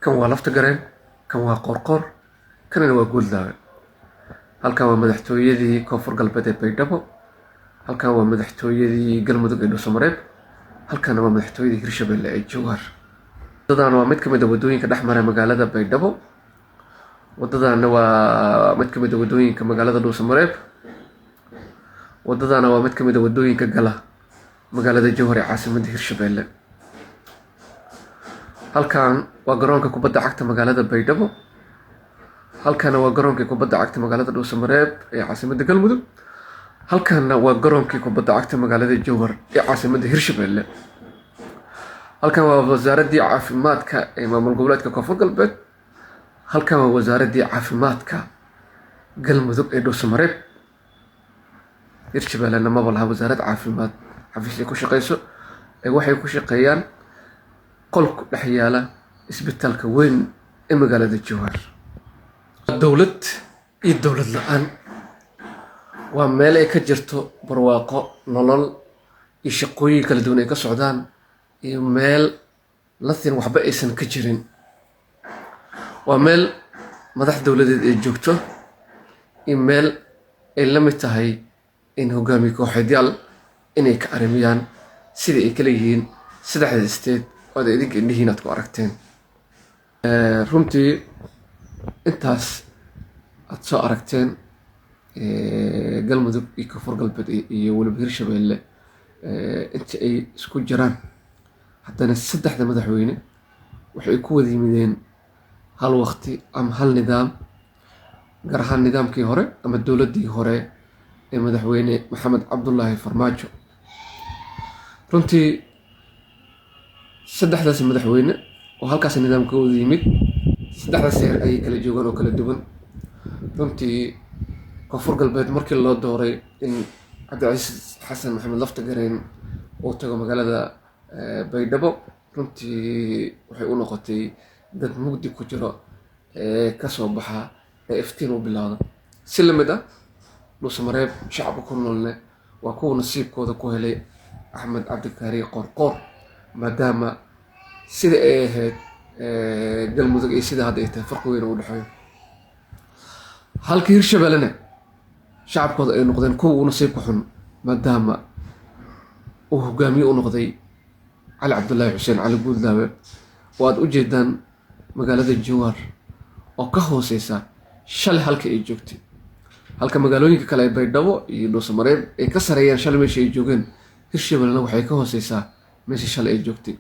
kan waa lafta gareen, kan waa qorqor, kanina waa guuldaawe. halkan waa madaxtooyadii koonfur galbeed ee baydhabo, halkan waa madaxtooyadii galmudug ee dhuusamareeb, halkana waa madaxtooyadii hirshabelle ee jowhar. wadadana waa mid ka mid ah wadooyinka dhex mara magaalada baydhabo, wadadana waa mid ka mid ah wadooyinka magaalada dhuusamareeb, wadadana waa mid ka mid ah wadooyinka gala magaalada jowhar ee caasimadda hirshabelle. halkan waa garoonka kubadda cagta magaalada baydhabo, halkana waa garoonkii kubadda cagta magaalada dhuusamareeb ee caasimadda galmudug, halkana waa garoonkii kubadda cagta magaalada jowhar ee caasimadda hirshabelle. halkan waa wasaaradii caafimaadka ee maamul goboleedka koonfur galbeed, halkan waa wasaaradii caafimaadka galmudug ee dhuusamareeb. hirshabellena maba laha wasaarad caafimaad xafiis ay ku shaqeyso ee waxay ku shaqeeyaan qolku dhex yaala isbitaalka weyn ee magaalada jowhar. dowlad iyo dowlad la-aan waa meel ay ka jirto barwaaqo, nolol iyo shaqooyin kala duwan ay ka socdaan, iyo meel latin waxba aysan ka jirin. waa meel madax dowladeed ay joogto, iyo meel ay la mid tahay in hogaamiye kooxeedyaal inay ka arimiyaan sidai ay kala yihiin saddexda state oo aad idinka indhihiin aad ku aragteen. runtii intaas aad soo aragteen galmudug iyo koonfur galbeed iyo weliba hirshabelle inta ay isku jiraan, haddana saddexda madaxweyne waxay ku wada yimideen hal waqti ama hal nidaam, gaar ahaan nidaamkii hore ama dowladdii hore ee madaxweyne maxamed cabdullaahi farmaajo. runtii saddexdaas madaxweyne oo halkaas nidaamka wada yimid, saddexdaas heer ayay kala joogaan oo kala duwan. runtii koonfur galbeed markii loo dooray in cabdicasiis xasan maxamed lafta gareen uu tago magaalada baydhabo, runtii waxay u noqotay dad mugdi ku jiro ee kasoo baxa ee iftiin u bilaawda. si lamid ah dhuusamareeb shacabka ku noolne waa kuwa nasiibkooda ku helay axmed cabdikaari qorqor, maadaama sida ay ahayd galmudug iyo sida hadda ay tahay farqi weyn u dhexeeyo. halka hirshabellena shacabkooda ay noqdeen kuwa u nasiibka xun, maadaama uu hogaamiye u noqday cali cabdullaahi xuseen cali guuldaawe, oo aad u jeedaan magaalada jowhar oo ka hooseysa shalay halka ay joogtay, halka magaalooyinka kale ee baydhabo iyo dhuusamareeb ay ka sareeyaan shalay meesha ay joogeen. hirshabellena waxay ka hooseysaa meesha shalay ay joogtay.